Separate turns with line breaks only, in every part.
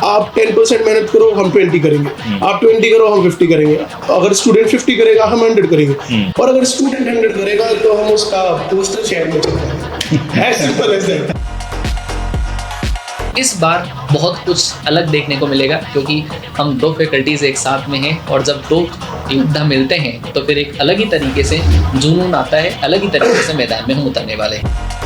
आप 10% मेहनत करो, हम 20 करेंगे, आप 20 करो, हम 50 करेंगे। अगर स्टूडेंट 50 करेगा, हम 100 करेंगे, और अगर स्टूडेंट 100 करेगा तो हम उसका पोस्टर शहर में चलवाएंगे। As simple as that.
इस बार बहुत कुछ अलग देखने को मिलेगा, क्योंकि हम दो फैकल्टीज़ एक साथ में हैं और जब दो योद्धा मिलते हैं तो फिर एक अलग ही तरीके से जुनून आता है, अलग ही तरीके से मैदान में हम उतरने वाले हैं।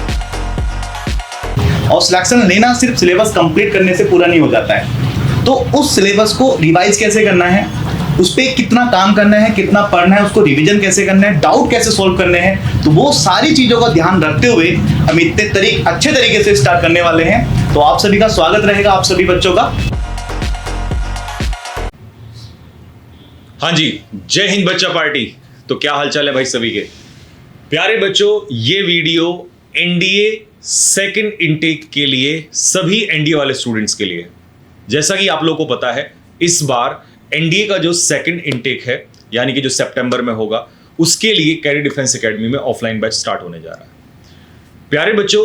और सिलेक्शन लेना सिर्फ सिलेबस कंप्लीट करने से पूरा नहीं हो जाता है, तो उस सिलेबस को रिवाइज कैसे करना है, उस पर कितना काम करना है, कितना पढ़ना है, उसको रिवीजन कैसे करना है, डाउट कैसे सॉल्व करने हैं, तो वो सारी चीज़ों का ध्यान रखते हुए हम इतने अच्छे तरीके से स्टार्ट करने वाले हैं। तो आप सभी का स्वागत रहेगा, आप सभी बच्चों का।
हाँ जी, जय हिंद बच्चा पार्टी। तो क्या हालचाल है भाई सभी के प्यारे बच्चों। ये वीडियो एनडीए सेकंड इनटेक के लिए, सभी एनडीए वाले स्टूडेंट्स के लिए। जैसा कि आप लोगों को पता है, इस बार एनडीए का जो सेकंड इनटेक है, यानी कि जो सितंबर में होगा, उसके लिए कैरियर डिफेंस एकेडमी में ऑफलाइन बैच स्टार्ट होने जा रहा है। प्यारे बच्चों,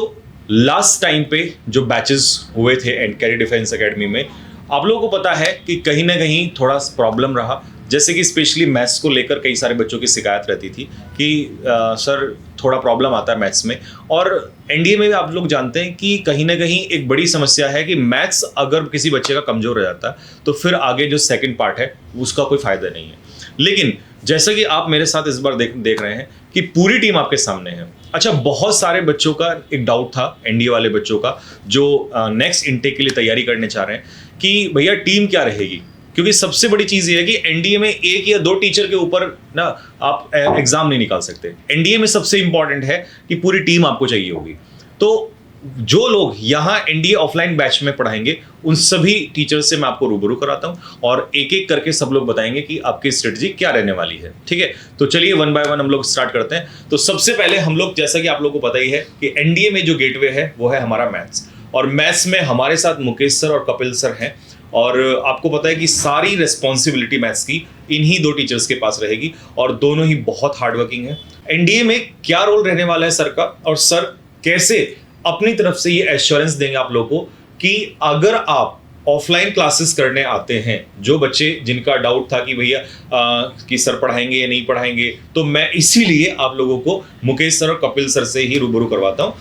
लास्ट टाइम पे जो बैचेस हुए थे कैरियर डिफेंस एकेडमी में, आप लोगों को पता है कि कहीं ना कहीं थोड़ा प्रॉब्लम रहा। जैसे कि स्पेशली मैथ्स को लेकर कई सारे बच्चों की शिकायत रहती थी कि सर थोड़ा प्रॉब्लम आता है मैथ्स में। और एनडीए में भी आप लोग जानते हैं कि कहीं ना कहीं एक बड़ी समस्या है कि मैथ्स अगर किसी बच्चे का कमज़ोर हो जाता है तो फिर आगे जो सेकंड पार्ट है उसका कोई फ़ायदा नहीं है। लेकिन जैसा कि आप मेरे साथ इस बार देख रहे हैं कि पूरी टीम आपके सामने है। अच्छा, बहुत सारे बच्चों का एक डाउट था, एनडीए वाले बच्चों का, जो नेक्स्ट इनटेक के लिए तैयारी करने चाह रहे हैं कि भैया टीम क्या रहेगी। क्योंकि सबसे बड़ी चीज़ ये है कि एनडीए में एक या दो टीचर के ऊपर ना आप एग्जाम नहीं निकाल सकते। एनडीए में सबसे इंपॉर्टेंट है कि पूरी टीम आपको चाहिए होगी। तो जो लोग यहाँ एनडीए ऑफलाइन बैच में पढ़ाएंगे, उन सभी टीचर से मैं आपको रूबरू कराता हूँ और एक एक करके सब लोग बताएंगे कि आपकी स्ट्रेटजी क्या रहने वाली है। ठीक है, तो चलिए वन बाय वन हम लोग स्टार्ट करते हैं। तो सबसे पहले हम लोग, जैसा कि आप लोगों को पता ही है कि एनडीए में जो गेटवे है वो है हमारा मैथ्स, और मैथ्स में हमारे साथ मुकेश सर और कपिल सर हैं। और आपको पता है कि सारी रिस्पॉन्सिबिलिटी मैथ्स की इन्हीं दो टीचर्स के पास रहेगी, और दोनों ही बहुत हार्डवर्किंग है। एनडीए में क्या रोल रहने वाला है सर का, और सर कैसे अपनी तरफ से ये एश्योरेंस देंगे आप लोगों को कि अगर आप ऑफलाइन क्लासेस करने आते हैं, जो बच्चे जिनका डाउट था कि भैया कि सर पढ़ाएंगे या नहीं पढ़ाएंगे, तो मैं इसीलिए आप लोगों को मुकेश सर और कपिल सर से ही रूबरू करवाता हूँ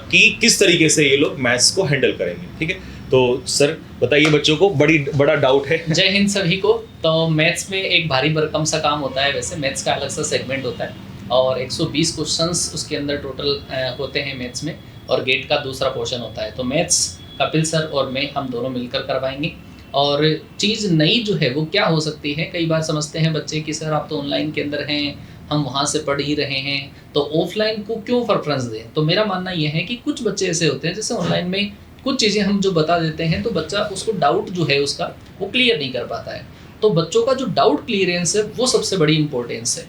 कि किस तरीके से ये लोग मैथ्स को हैंडल करेंगे। ठीक है, तो सर बताइए, बच्चों को बड़ा डाउट है।
जय हिंद सभी को। तो मैथ्स में एक भारी भरकम सा काम होता है। वैसे मैथ्स का अलग सा सेगमेंट होता है और 120 क्वेश्चंस उसके अंदर टोटल होते हैं मैथ्स में, और गेट का दूसरा पोर्शन होता है। तो मैथ्स कपिल सर और मैं, हम दोनों मिलकर करवाएंगे। और चीज़ नई जो है वो क्या हो सकती है, कई बार समझते हैं बच्चे कि सर आप तो ऑनलाइन के अंदर हैं, हम वहाँ से पढ़ ही रहे हैं, तो ऑफलाइन को क्यों प्रेफरेंस दें। तो मेरा मानना यह है कि कुछ बच्चे ऐसे होते हैं जैसे ऑनलाइन में कुछ चीज़ें हम जो बता देते हैं तो बच्चा उसको डाउट जो है उसका वो क्लियर नहीं कर पाता है। तो बच्चों का जो डाउट क्लियरेंस है वो सबसे बड़ी इंपॉर्टेंस है।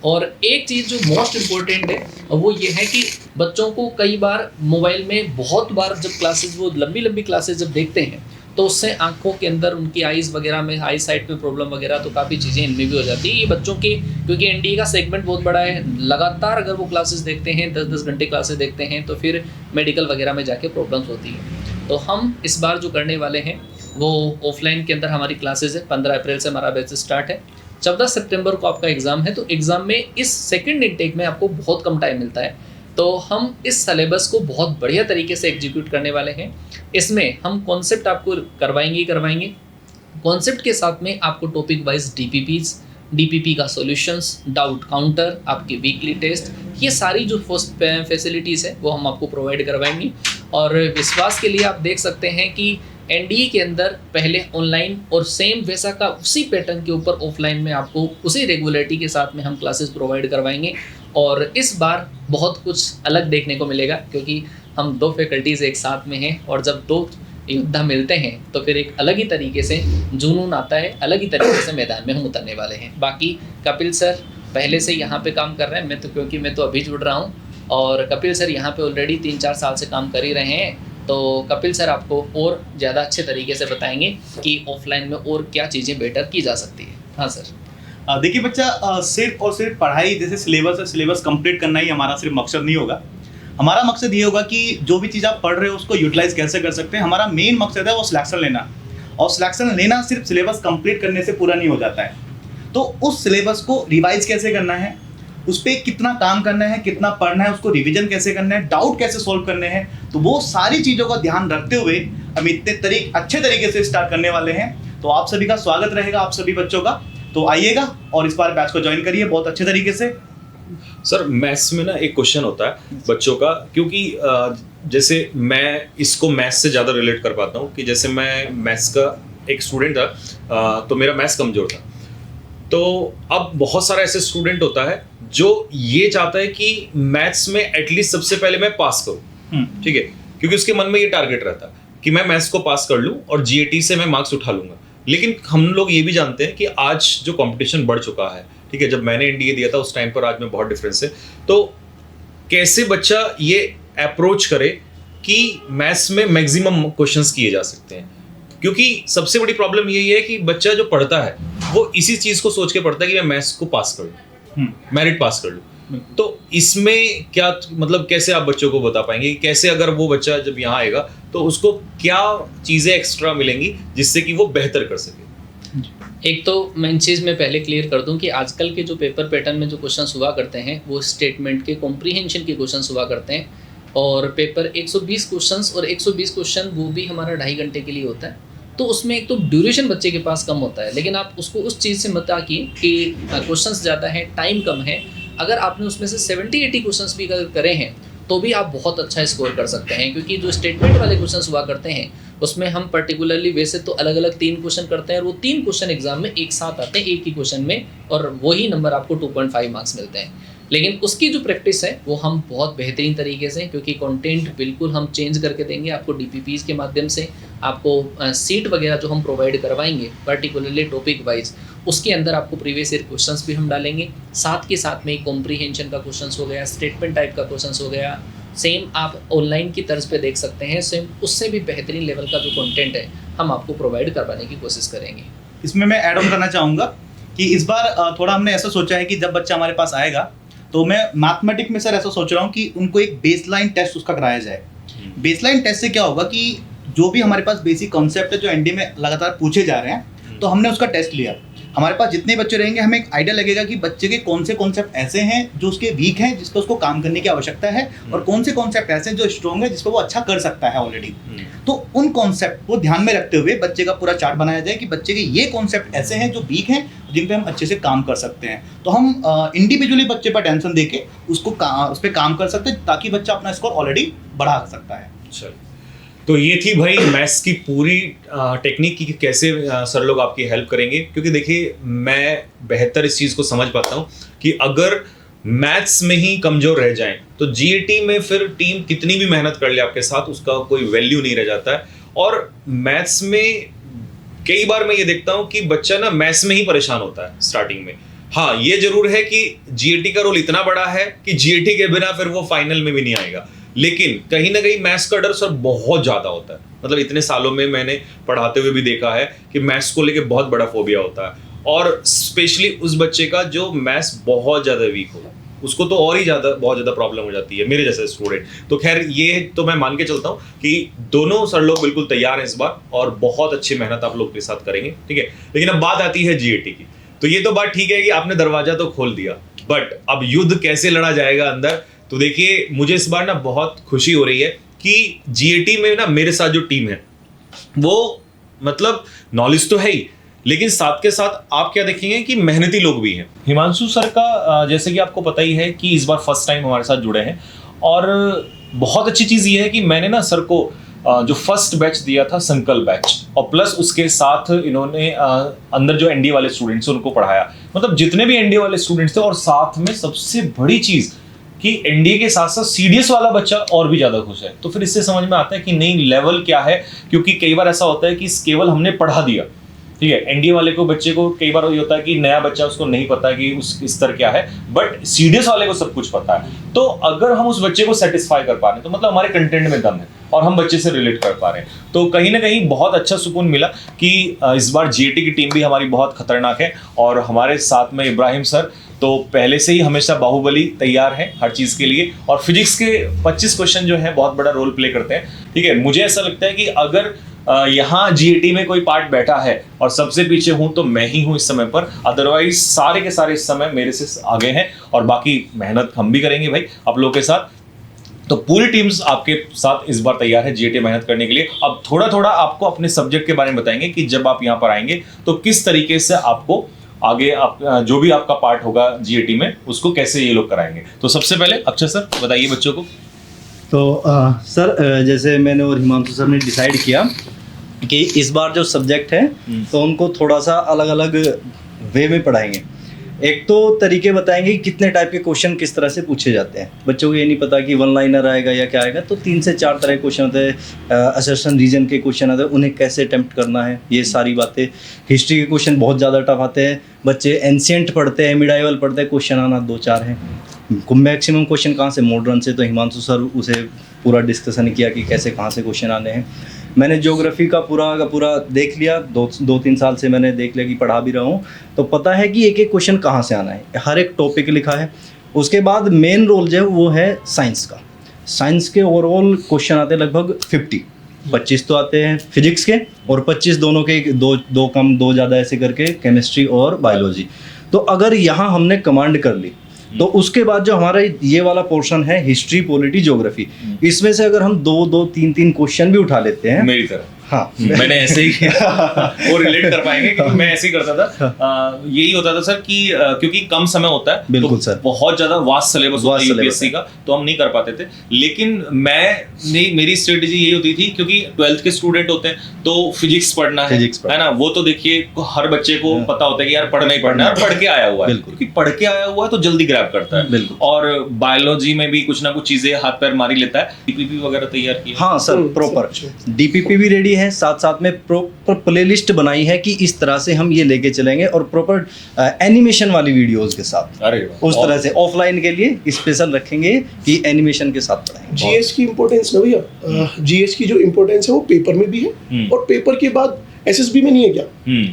और एक चीज़ जो मोस्ट इम्पोर्टेंट है वो ये है कि बच्चों को कई बार मोबाइल में बहुत बार जब क्लासेस, वो लंबी क्लासेस जब देखते हैं तो उससे आंखों के अंदर उनकी आइज़ वगैरह में, आई साइट में प्रॉब्लम वगैरह, तो काफ़ी चीज़ें इनमें भी हो जाती है। ये बच्चों के, क्योंकि एनडीए का सेगमेंट बहुत बड़ा है, लगातार अगर वो क्लासेस देखते हैं, 10-10 घंटे क्लासेस देखते हैं, तो फिर मेडिकल वगैरह में जाके प्रॉब्लम्स होती है। तो हम इस बार जो करने वाले हैं वो ऑफलाइन के अंदर हमारी क्लासेस है। 15 अप्रैल से हमारा बैच स्टार्ट है, 14 सितंबर को आपका एग्ज़ाम है। तो एग्ज़ाम में इस सेकंड इनटेक में आपको बहुत कम टाइम मिलता है, तो हम इस सिलेबस को बहुत बढ़िया तरीके से एग्जीक्यूट करने वाले हैं। इसमें हम कॉन्सेप्ट आपको करवाएंगे। कॉन्सेप्ट के साथ में आपको टॉपिक वाइज डीपीपी का सॉल्यूशंस, डाउट काउंटर, आपके वीकली टेस्ट, ये सारी जो फैसिलिटीज़ है वो हम आपको प्रोवाइड करवाएंगे। और विश्वास के लिए आप देख सकते हैं कि एनडीए के अंदर पहले ऑनलाइन और सेम वैसा का उसी पैटर्न के ऊपर ऑफलाइन में आपको उसी रेगुलरिटी के साथ में हम क्लासेस प्रोवाइड करवाएंगे। और इस बार बहुत कुछ अलग देखने को मिलेगा, क्योंकि हम दो फैकल्टीज़ एक साथ में हैं और जब दो योद्धा मिलते हैं तो फिर एक अलग ही तरीके से जुनून आता है, अलग ही तरीके से मैदान में हम उतरने वाले हैं। बाकी कपिल सर पहले से यहाँ पे काम कर रहे हैं, क्योंकि मैं तो अभी जुड़ रहा हूँ, और कपिल सर यहाँ पे ऑलरेडी 3-4 साल से काम कर ही रहे हैं। तो कपिल सर आपको और ज़्यादा अच्छे तरीके से बताएंगे कि ऑफलाइन में और क्या चीज़ें बेटर की जा सकती है। हाँ सर।
देखिए बच्चा, सिर्फ और सिर्फ पढ़ाई, जैसे सिलेबस है, सिलेबस कंप्लीट करना ही हमारा सिर्फ मकसद नहीं होगा। हमारा मकसद ये होगा कि जो भी चीज़ आप पढ़ रहे हो उसको यूटिलाइज कैसे कर सकते हैं। हमारा मेन मकसद है वो सिलेक्शन लेना। और सिलेक्शन लेना सिर्फ सिलेबस कंप्लीट करने से पूरा नहीं हो जाता है। तो उस सिलेबस को रिवाइज कैसे करना है, उस पर कितना काम करना है, कितना पढ़ना है, उसको रिवीजन कैसे करना है, डाउट कैसे सोल्व करने हैं, तो वो सारी चीज़ों का ध्यान रखते हुए हम इतने अच्छे तरीके से स्टार्ट करने वाले हैं। तो आप सभी का स्वागत रहेगा, आप सभी बच्चों का। तो आइएगा और इस बार बैच को ज्वाइन करिए बहुत अच्छे तरीके से।
सर मैथ्स में ना एक क्वेश्चन होता है बच्चों का, क्योंकि जैसे मैं इसको मैथ्स से ज़्यादा रिलेट कर पाता हूँ कि जैसे मैं मैथ्स का एक स्टूडेंट था, तो मेरा मैथ्स कमज़ोर था। तो अब बहुत सारा ऐसे स्टूडेंट होता है जो ये चाहता है कि मैथ्स में एटलीस्ट सबसे पहले मैं पास करूँ, ठीक है, क्योंकि उसके मन में ये टारगेट रहता है कि मैं मैथ्स को पास कर लूँ और जीएटी से मैं मार्क्स उठा लूँगा। लेकिन हम लोग ये भी जानते हैं कि आज जो कंपटीशन बढ़ चुका है, ठीक है, जब मैंने एनडीए दिया था उस टाइम पर आज में बहुत डिफरेंस है। तो कैसे बच्चा ये अप्रोच करे कि मैथ्स में मैक्सिमम क्वेश्चंस किए जा सकते हैं, क्योंकि सबसे बड़ी प्रॉब्लम यही है कि बच्चा जो पढ़ता है वो इसी चीज को सोच के पढ़ता है कि मैं मैथ्स को पास कर लूँ, मेरिट पास कर लूँ। तो इसमें क्या मतलब कैसे आप बच्चों को बता पाएंगे कि कैसे अगर वो बच्चा जब यहाँ आएगा तो उसको क्या चीजें एक्स्ट्रा मिलेंगी जिससे कि वो बेहतर कर सके?
एक तो मैं चीज़ में पहले क्लियर कर दूं कि आजकल के जो पेपर पैटर्न में जो क्वेश्चंस हुआ करते हैं वो स्टेटमेंट के कॉम्प्रीहेंशन के क्वेश्चंस हुआ करते हैं, और पेपर 120 क्वेश्चंस और 120 क्वेश्चन वो भी हमारा 2.5 घंटे के लिए होता है। तो उसमें एक तो ड्यूरेशन बच्चे के पास कम होता है, लेकिन आप उसको उस चीज़ से मत आकिए कि क्वेश्चंस ज़्यादा हैं, टाइम कम है। अगर आपने उसमें से 70-80 क्वेश्चंस भी अगर करे हैं तो भी आप बहुत अच्छा स्कोर कर सकते हैं, क्योंकि जो स्टेटमेंट वाले क्वेश्चंस हुआ करते हैं उसमें हम पर्टिकुलरली वैसे तो अलग अलग 3 क्वेश्चन करते हैं और वो 3 क्वेश्चन एग्जाम में एक साथ आते हैं एक ही क्वेश्चन में, और वही नंबर आपको 2.5 मार्क्स मिलते हैं। लेकिन उसकी जो प्रैक्टिस है वो हम बहुत बेहतरीन तरीके से, क्योंकि कंटेंट बिल्कुल हम चेंज करके देंगे आपको डीपीपीज के माध्यम से, आपको सीट वगैरह जो हम प्रोवाइड करवाएंगे पर्टिकुलरली टॉपिक वाइज, उसके अंदर आपको प्रीवियस ईयर क्वेश्चंस भी हम डालेंगे, साथ के साथ में कॉम्प्रीहेंशन का क्वेश्चंस हो गया, स्टेटमेंट टाइप का क्वेश्चंस हो गया, सेम आप ऑनलाइन की तर्ज पे देख सकते हैं, सेम उससे भी बेहतरीन लेवल का जो कंटेंट है हम आपको प्रोवाइड करवाने की कोशिश करेंगे।
इसमें मैं ऐड ऑन करना चाहूँगा कि इस बार थोड़ा हमने ऐसा सोचा है कि जब बच्चा हमारे पास आएगा तो मैं मैथमेटिक्स में सर ऐसा सोच रहा हूँ कि उनको एक बेसलाइन टेस्ट उसका कराया जाए। बेसलाइन टेस्ट से क्या होगा कि जो भी हमारे पास बेसिक कॉन्सेप्ट है जो एनडीए में लगातार पूछे जा रहे हैं, तो हमने उसका टेस्ट लिया। हमारे पास जितने बच्चे रहेंगे हमें एक आइडिया लगेगा कि बच्चे के कौन से कॉन्सेप्ट ऐसे हैं जो उसके वीक हैं, जिस पर उसको काम करने की आवश्यकता है, और कौन से कॉन्सेप्ट ऐसे हैं जो स्ट्रॉन्ग है, जिस पर वो अच्छा कर सकता है ऑलरेडी। तो उन कॉन्सेप्ट को ध्यान में रखते हुए बच्चे का पूरा चार्ट बनाया जाए कि बच्चे के ये कॉन्सेप्ट ऐसे हैं जो वीक हैं, जिन पे हम अच्छे से काम कर सकते हैं। तो हम इंडिविजुअली बच्चे पर टेंशन देके उसको उस पर काम कर सकते हैं, ताकि बच्चा अपना स्कोर ऑलरेडी बढ़ा सकता है।
चल, तो ये थी भाई मैथ्स की पूरी टेक्निक की कैसे सर लोग आपकी हेल्प करेंगे, क्योंकि देखिए मैं बेहतर इस चीज़ को समझ पाता हूँ कि अगर मैथ्स में ही कमज़ोर रह जाएं तो जीएटी में फिर टीम कितनी भी मेहनत कर ले आपके साथ उसका कोई वैल्यू नहीं रह जाता है। और मैथ्स में कई बार मैं ये देखता हूँ कि बच्चा ना मैथ्स में ही परेशान होता है स्टार्टिंग में। हाँ, ये जरूर है कि जीएटी का रोल इतना बड़ा है कि जीएटी के बिना फिर वो फाइनल में भी नहीं आएगा, लेकिन कहीं ना कहीं मैथ्स का डर सर बहुत ज़्यादा होता है। मतलब इतने सालों में मैंने पढ़ाते हुए भी देखा है कि मैथ्स को लेके बहुत बड़ा फोबिया होता है, और स्पेशली उस बच्चे का जो मैथ्स बहुत ज़्यादा वीक हो, उसको तो और ही ज़्यादा बहुत ज़्यादा प्रॉब्लम हो जाती है मेरे जैसे स्टूडेंट। तो खैर ये तो मैं मान के चलता हूँ कि दोनों सर लोग बिल्कुल तैयार हैं इस बार और बहुत अच्छी मेहनत आप लोग के साथ करेंगे, ठीक है। लेकिन अब बात आती है जीएटी की। तो ये तो बात ठीक है कि आपने दरवाजा तो खोल दिया, बट अब युद्ध कैसे लड़ा जाएगा अंदर। तो देखिए मुझे इस बार ना बहुत खुशी हो रही है कि जीएटी में ना मेरे साथ जो टीम है वो मतलब नॉलेज तो है ही, लेकिन साथ के साथ आप क्या देखेंगे कि मेहनती लोग भी हैं। हिमांशु सर का जैसे कि आपको पता ही है कि इस बार फर्स्ट टाइम हमारे साथ जुड़े हैं, और बहुत अच्छी चीज़ ये है कि मैंने ना सर को जो फर्स्ट बैच दिया था संकल्प बैच, और प्लस उसके साथ इन्होंने अंदर जो एनडीए वाले स्टूडेंट्स उनको पढ़ाया। मतलब जितने भी एनडीए वाले स्टूडेंट्स थे, और साथ में सबसे बड़ी चीज़ कि एनडीए के साथ साथ सीडीएस वाला बच्चा और भी ज़्यादा खुश है। तो फिर इससे समझ में आता है कि नहीं लेवल क्या है, क्योंकि कई बार ऐसा होता है कि केवल हमने पढ़ा दिया, ठीक है। एनडीए वाले को बच्चे को कई बार ये होता है कि नया बच्चा उसको नहीं पता कि उस स्तर क्या है, बट सीडीएस वाले को सब कुछ पता है। तो अगर हम उस बच्चे को सेटिस्फाई कर पा रहे हैं तो मतलब हमारे कंटेंट में दम है और हम बच्चे से रिलेट कर पा रहे हैं। तो कहीं ना कहीं बहुत अच्छा सुकून मिला कि इस बार जीएटी की टीम भी हमारी बहुत खतरनाक है, और हमारे साथ में इब्राहिम सर तो पहले से ही हमेशा बाहुबली तैयार है हर चीज़ के लिए, और फिजिक्स के 25 क्वेश्चन जो है बहुत बड़ा रोल प्ले करते हैं, ठीक है। मुझे ऐसा लगता है कि अगर यहाँ जीएटी में कोई पार्ट बैठा है और सबसे पीछे हूं तो मैं ही हूं इस समय पर, अदरवाइज सारे के सारे इस समय मेरे से आगे हैं और बाकी मेहनत हम भी करेंगे भाई आप लोगों के साथ। तो पूरी टीम्स आपके साथ इस बार तैयार है जीएटी मेहनत करने के लिए। अब थोड़ा थोड़ा आपको अपने सब्जेक्ट के बारे में बताएंगे कि जब आप यहाँ पर आएंगे तो किस तरीके से आपको आगे आप जो भी आपका पार्ट होगा जीएटी में उसको कैसे ये लोग कराएंगे। तो सबसे पहले अक्षय सर बताइए बच्चों को।
तो सर जैसे मैंने और हिमांशु सर ने डिसाइड किया कि इस बार जो सब्जेक्ट है तो उनको थोड़ा सा अलग अलग वे में पढ़ाएंगे। एक तो तरीके बताएंगे कि कितने टाइप के क्वेश्चन किस तरह से पूछे जाते हैं। बच्चों को ये नहीं पता कि वन लाइनर आएगा या क्या आएगा, तो 3 से 4 तरह के क्वेश्चन होते हैं। असर्शन रीजन के क्वेश्चन आते हैं, उन्हें कैसे अटेम्प्ट करना है, ये सारी बातें। हिस्ट्री के क्वेश्चन बहुत ज़्यादा टफ आते हैं, बच्चे एंशिएंट पढ़ते हैं, मिडाइवल पढ़ते हैं, क्वेश्चन आना 2-4 हैं। मैक्सिमम क्वेश्चन कहाँ से, मॉडर्न से। तो हिमांशु सर उसे पूरा डिस्कशन किया कि कैसे कहाँ से क्वेश्चन आने हैं। मैंने ज्योग्राफी का पूरा देख लिया, 2-3 साल से मैंने देख लिया कि पढ़ा भी रहा हूँ, तो पता है कि एक एक क्वेश्चन कहाँ से आना है, हर एक टॉपिक लिखा है। उसके बाद मेन रोल जो है वो है साइंस का। साइंस के ओवरऑल क्वेश्चन आते हैं लगभग 25 तो आते हैं फिजिक्स के, और 25 दोनों के, दो कम 2 ज़्यादा ऐसे करके केमिस्ट्री और बायोलॉजी। तो अगर यहाँ हमने कमांड कर ली तो उसके बाद जो हमारा ये वाला पोर्शन है हिस्ट्री, पॉलिटी, ज्योग्राफी, इसमें से अगर हम 2-2, 3-3 क्वेश्चन भी उठा लेते हैं
मेरी तरह।
हाँ
मैंने ऐसे ही वो रिलेट कर पाएंगे क्योंकि मैं ऐसे ही करता था। यही होता था सर कि क्योंकि कम समय होता है,
बिल्कुल
तो
सर,
बहुत ज्यादा वास्ट सिलेबस होता है यूपीएससी का, तो हम नहीं कर पाते थे। लेकिन मेरी स्ट्रेटेजी यही होती थी क्योंकि 12th के स्टूडेंट होते हैं तो फिजिक्स पढ़ना है ना, वो तो देखिए हर बच्चे को पता होता है कि यार पढ़ना ही पढ़ना है, और पढ़ के आया हुआ है, क्योंकि पढ़ के आया हुआ है तो जल्दी ग्रैब करता है। और बायोलॉजी में भी कुछ ना कुछ चीजें हाथ पैर मारी लेता है। डीपीपी वगैरह तैयार की?
हाँ सर, प्रॉपर डीपीपी भी रेडी है, साथ में प्रॉपर प्लेलिस्ट बनाई है कि इस तरह से हम ये लेके चलेंगे, और प्रॉपर एनिमेशन वाली वीडियोस के साथ।
अरे
उस तरह से ऑफलाइन के लिए स्पेशल रखेंगे कि एनिमेशन के साथ पढ़ाएंगे।
जीएस की इंपॉर्टेंस ना भैया, जीएस की जो इंपॉर्टेंस है वो पेपर में भी है, और पेपर के बाद एसएसबी में नहीं है क्या?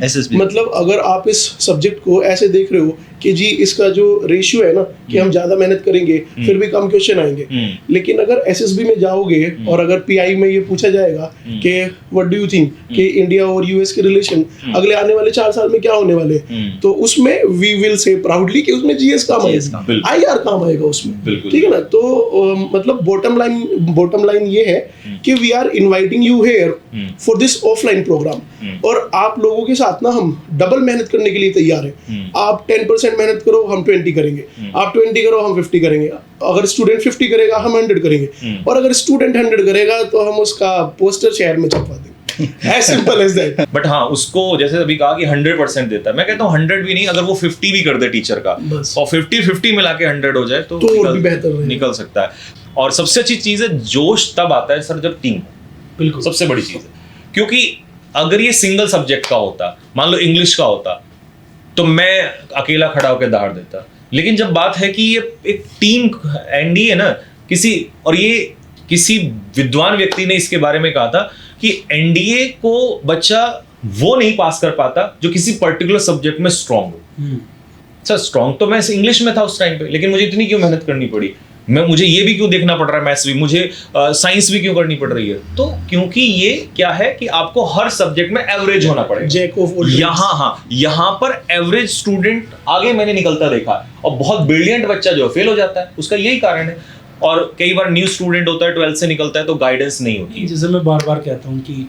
एसएसबी
मतलब अगर आप इस सब्जेक्ट को ऐसे देख रहे हो कि जी इसका जो रेशियो है ना कि हम ज्यादा मेहनत करेंगे फिर भी कम क्वेश्चन आएंगे, लेकिन अगर एसएसबी में जाओगे और अगर पीआई में ये पूछा जाएगा कि व्हाट डू यू थिंक कि इंडिया और यूएस के रिलेशन अगले आने वाले 4 साल में क्या होने वाले, तो उसमें वी विल से प्राउडली कि उसमें जीएस काम आएगा, आईआर काम आएगा उसमें, ठीक है ना। तो मतलब बॉटम लाइन ये है कि we are inviting you here for this offline programme, और आप लोगों के साथ ना हम डबल मेहनत करने के लिए तैयार हैं। आप 10% मेहनत करो, हम 20 करेंगे, आप 20 करो, हम 50 करेंगे। अगर स्टूडेंट 50 करेगा हम 100 करेंगे, और अगर स्टूडेंट 100 करेगा तो हम उसका पोस्टर शहर में छपवा देंगे। as simple as that।
But हाँ, उसको जैसे अभी कहा कि 100% देता है, मैं कहता हूँ 100 भी नहीं, अगर वो 50 भी कर दे टीचर का और 50-50 मिला के 100 हो जाए तो
और भी बेहतर
निकल सकता है। और सबसे अच्छी चीज है जोश तब आता है सर जब टीम, बिल्कुल सबसे बड़ी चीज है। क्योंकि अगर ये सिंगल सब्जेक्ट का होता, मान लो इंग्लिश का होता, तो मैं अकेला खड़ा होकर दहाड़ देता। लेकिन जब बात है कि ये एक टीम एनडीए ना, किसी विद्वान व्यक्ति ने इसके बारे में कहा था कि एनडीए को बच्चा वो नहीं पास कर पाता जो किसी पर्टिकुलर सब्जेक्ट में स्ट्रांग हो। सर स्ट्रांग तो मैं इंग्लिश में था उस टाइम पे, लेकिन मुझे इतनी क्यों मेहनत करनी पड़ी, मुझे ये भी क्यों देखना पड़ रहा है, मैथ्स भी, मुझे साइंस भी क्यों करनी पड़ रही है? तो क्योंकि ये क्या है कि आपको हर सब्जेक्ट में एवरेज होना पड़ेगा। यहाँ पर एवरेज स्टूडेंट आगे मैंने निकलता देखा, और बहुत ब्रिलियंट बच्चा जो फेल हो जाता है, उसका यही कारण है। और कई बार न्यू स्टूडेंट होता है, 12th से निकलता है तो गाइडेंस नहीं होती।
जैसे मैं बार बार कहता हूँ कि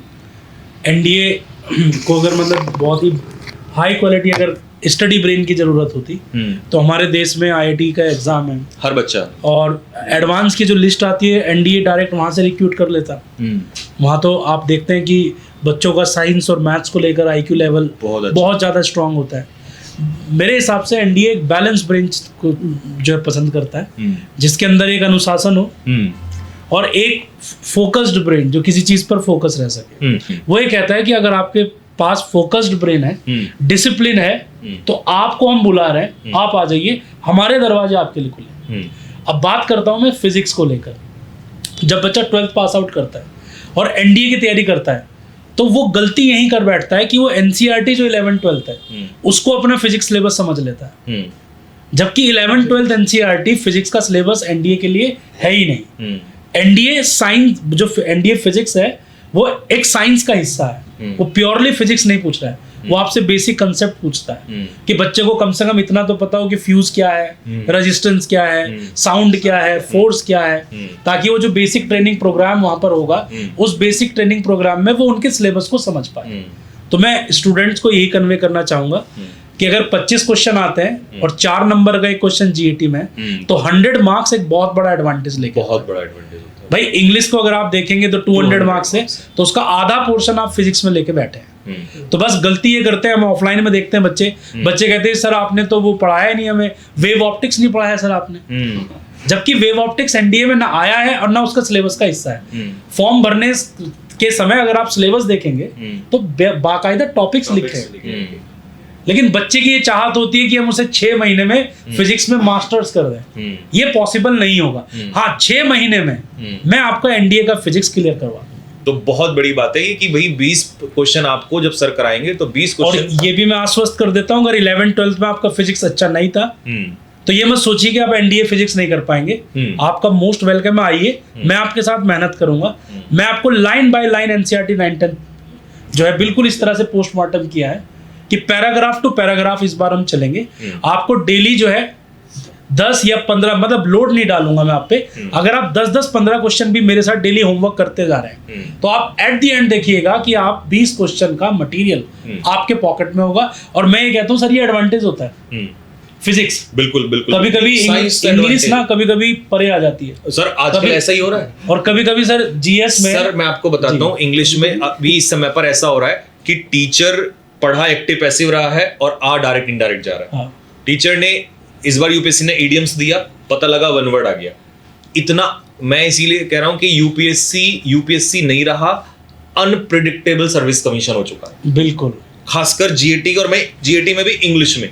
एनडीए को अगर मतलब बहुत ही हाई क्वालिटी अगर स्टडी ब्रेन की जरूरत होती तो हमारे देश में आईआईटी का एग्जाम है
हर बच्चा, और
एडवांस की जो लिस्ट आती है एनडीए डायरेक्ट वहां से रिक्रूट कर लेता। वहां तो आप देखते हैं कि बच्चों का साइंस और मैथ्स को लेकर आईक्यू लेवल बहुत ज्यादा स्ट्रांग होता है। मेरे हिसाब से एनडीए एक बैलेंस ब्रेन को जो है पसंद करता है, जिसके अंदर एक अनुशासन हो और एक फोकस्ड ब्रेन जो किसी चीज पर फोकस रह सके। वो ये कहता है कि अगर आपके पास फोकस्ड ब्रेन है, डिसिप्लिन है, तो आपको हम बुला रहे हैं, आप आ जाइए, हमारे दरवाजे आपके लिए खुले। अब बात करता हूं मैं फिजिक्स को लेकर। जब बच्चा 12th पास आउट करता है और एनडीए की तैयारी करता है तो वो गलती यहीं कर बैठता है कि वो एनसीईआरटी जो 11th-12th है उसको अपना फिजिक्स सिलेबस समझ लेता है, जबकि 11th-12th एनसीईआरटी फिजिक्स का सिलेबस एनडीए के लिए है ही नहीं। एनडीए साइंस जो एनडीए फिजिक्स है वो एक साइंस का हिस्सा है, वो प्योरली फिजिक्स नहीं पूछ रहा है, वो आपसे बेसिक कंसेप्ट पूछता है कि बच्चे को कम से कम इतना तो पता हो कि फ्यूज क्या है, रेजिस्टेंस क्या है, साउंड क्या है, फोर्स क्या है, ताकि वो जो बेसिक ट्रेनिंग प्रोग्राम वहां पर होगा उस बेसिक ट्रेनिंग प्रोग्राम में वो उनके सिलेबस को समझ पाए। तो मैं स्टूडेंट्स को यही कन्वे करना चाहूंगा कि अगर 25 क्वेश्चन आते हैं और 4 नंबर का एक क्वेश्चन जीएटी में, तो 100 मार्क्स एक बहुत बड़ा एडवांटेज लेके,
बहुत बड़ा एडवांटेज होता है
भाई। इंग्लिश को अगर आप देखेंगे तो 200 मार्क्स है, तो उसका आधा पोर्शन आप फिजिक्स में लेके बैठे हैं। तो बस गलती ये करते हैं, हम ऑफलाइन में देखते हैं बच्चे कहते हैं सर आपने तो वो पढ़ाया नहीं, हमें वेव ऑप्टिक्स नहीं पढ़ाया सर आपने, जबकि वेव ऑप्टिक्स एनडीए में ना आया है और ना उसका सिलेबस का हिस्सा है। फॉर्म भरने के समय अगर आप सिलेबस देखेंगे तो बाकायदा टॉपिक्स लिखे हैं, लेकिन बच्चे की ये चाहत होती है कि हम उसे 6 महीने में फिजिक्स में मास्टर्स कर दें। ये पॉसिबल नहीं होगा। हाँ, 6 महीने में मैं आपको एनडीए का फिजिक्स क्लियर करवा दूं।
तो बहुत बड़ी बात है ये कि भाई 20 क्वेश्चन आपको जब सर कराएंगे तो 20 क्वेश्चन।
और ये भी मैं आश्वस्त कर देता हूँ, अगर 11-12 में आपका फिजिक्स अच्छा नहीं था तो ये मत सोचिए कि आप एनडीए फिजिक्स नहीं कर पाएंगे। आपका मोस्ट वेलकम, आइए, मैं आपके साथ मेहनत करूंगा। मैं आपको लाइन बाय लाइन एनसीईआरटी 9-10 जो है बिल्कुल इस तरह से पोस्टमार्टम किया है कि पैराग्राफ टू पैराग्राफ इस बार हम चलेंगे। आपको डेली जो है 10 या 15, मतलब लोड नहीं डालूंगा मैं आप पे। अगर आप 10-15 क्वेश्चन भी मेरे साथ डेली होमवर्क करते जा रहे हैं तो आप एट द एंड देखिएगा कि आप 20 क्वेश्चन का मटेरियल आपके पॉकेट में होगा। और मैं ये कहता हूँ सर, ये एडवांटेज होता है फिजिक्स।
बिल्कुल बिल्कुल।
कभी कभी इंग्लिश ना कभी कभी परे आ जाती है
सर, आजकल ऐसा ही हो रहा है।
और कभी कभी सर जीएस में,
सर मैं आपको बताता हूँ, इंग्लिश में अभी इस समय पर ऐसा हो रहा है कि टीचर पढ़ा एक्टिव पैसिव रहा है और आ डायरेक्ट इनडायरेक्ट जा रहा है। टीचर ने इस बार यूपीएससी ने इडियम्स दिया, पता लगा 1 वर्ड आ गया। इतना मैं इसीलिए कह रहा हूं कि यूपीएससी नहीं रहा, अनप्रिडिक्टेबल सर्विस कमीशन हो चुका है।
बिल्कुल,
खासकर जीएटी, और मैं जीएटी में भी इंग्लिश में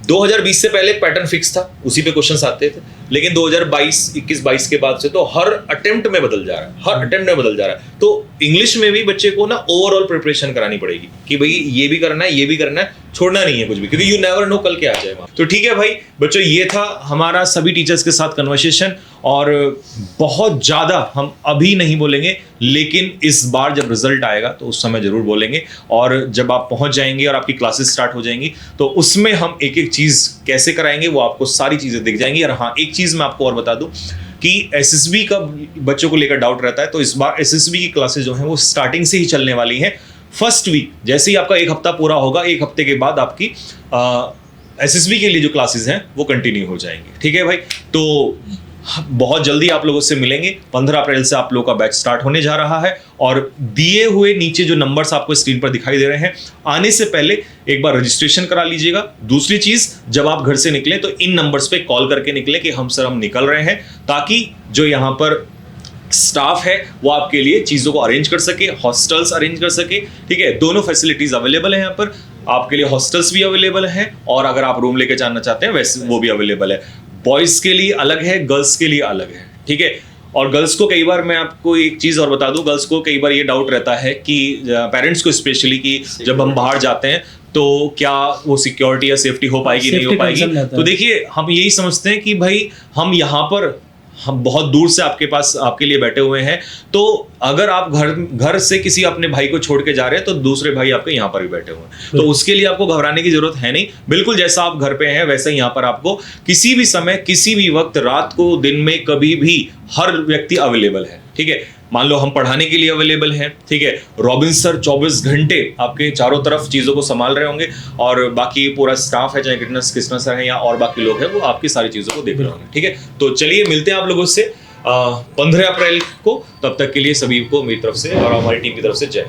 2020 से पहले एक पैटर्न फिक्स था, उसी पे क्वेश्चंस आते थे, लेकिन 2021-22 के बाद से तो हर अटेम्प्ट में बदल जा रहा है, तो इंग्लिश में भी बच्चे को ना ओवरऑल प्रिपरेशन करानी पड़ेगी कि भाई ये भी करना है, छोड़ना नहीं है कुछ भी, क्योंकि यू नेवर नो कल क्या आ जाए वहां। तो ठीक है भाई बच्चों, ये था हमारा सभी टीचर्स के साथ कन्वर्सेशन, और बहुत ज्यादा हम अभी नहीं बोलेंगे, लेकिन इस बार जब रिजल्ट आएगा तो उस समय जरूर बोलेंगे। और जब आप पहुंच जाएंगे और आपकी क्लासेस स्टार्ट हो जाएंगी तो उसमें हम एक एक चीज कैसे कराएंगे वो आपको सारी चीजें दिख जाएंगी। और हाँ, एक चीज मैं आपको और बता दूं कि एसएसबी का बच्चों को लेकर डाउट रहता है, तो इस बार एसएसबी की क्लासेस जो हैं वो स्टार्टिंग से ही चलने वाली हैं। फर्स्ट वीक जैसे ही आपका 1 हफ्ता पूरा होगा, 1 हफ्ते के बाद आपकी एसएसबी के लिए जो क्लासेस हैं वो कंटिन्यू हो जाएंगी। ठीक है भाई, तो बहुत जल्दी आप लोगों से मिलेंगे। 15 अप्रैल से आप लोगों का बैच स्टार्ट होने जा रहा है, और दिए हुए नीचे जो नंबर्स आपको स्क्रीन पर दिखाई दे रहे हैं, आने से पहले एक बार रजिस्ट्रेशन करा लीजिएगा। दूसरी चीज, जब आप घर से निकले तो इन नंबर्स पे कॉल करके निकले कि हम निकल रहे हैं, ताकि जो यहाँ पर स्टाफ है वो आपके लिए चीजों को अरेंज कर सके, हॉस्टल्स अरेंज कर सके। ठीक है, दोनों फैसिलिटीज अवेलेबल है यहाँ पर, आपके लिए हॉस्टल्स भी अवेलेबल है, और अगर आप रूम लेके जाना चाहते हैं वैसे वो भी अवेलेबल है। बॉयज के लिए अलग है, गर्ल्स के लिए अलग है। ठीक है, और गर्ल्स को कई बार मैं आपको एक चीज और बता दूं, गर्ल्स को कई बार ये डाउट रहता है कि पेरेंट्स को स्पेशली, कि जब हम बाहर जाते हैं तो क्या वो सिक्योरिटी या सेफ्टी हो पाएगी, नहीं हो पाएगी। तो देखिए, हम यही समझते हैं कि भाई हम यहाँ पर हम बहुत दूर से आपके लिए बैठे हुए हैं, तो अगर आप घर से किसी अपने भाई को छोड़ के जा रहे हैं तो दूसरे भाई आपके यहाँ पर भी बैठे हुए हैं, तो उसके लिए आपको घबराने की जरूरत है नहीं। बिल्कुल जैसा आप घर पे हैं वैसे ही यहाँ पर आपको किसी भी समय, किसी भी वक्त, रात को, दिन में, कभी भी हर व्यक्ति अवेलेबल है। ठीक है, मान लो हम पढ़ाने के लिए अवेलेबल हैं। ठीक है, रॉबिन सर 24 घंटे आपके चारों तरफ चीजों को संभाल रहे होंगे, और बाकी पूरा स्टाफ है, चाहे कृष्णा सर है या और बाकी लोग हैं, वो आपकी सारी चीजों को देख रहे होंगे। ठीक है, तो चलिए मिलते हैं आप लोगों से 15 अप्रैल को। तब तक के लिए सभी को मेरी तरफ से और हमारी टीम की तरफ से जय।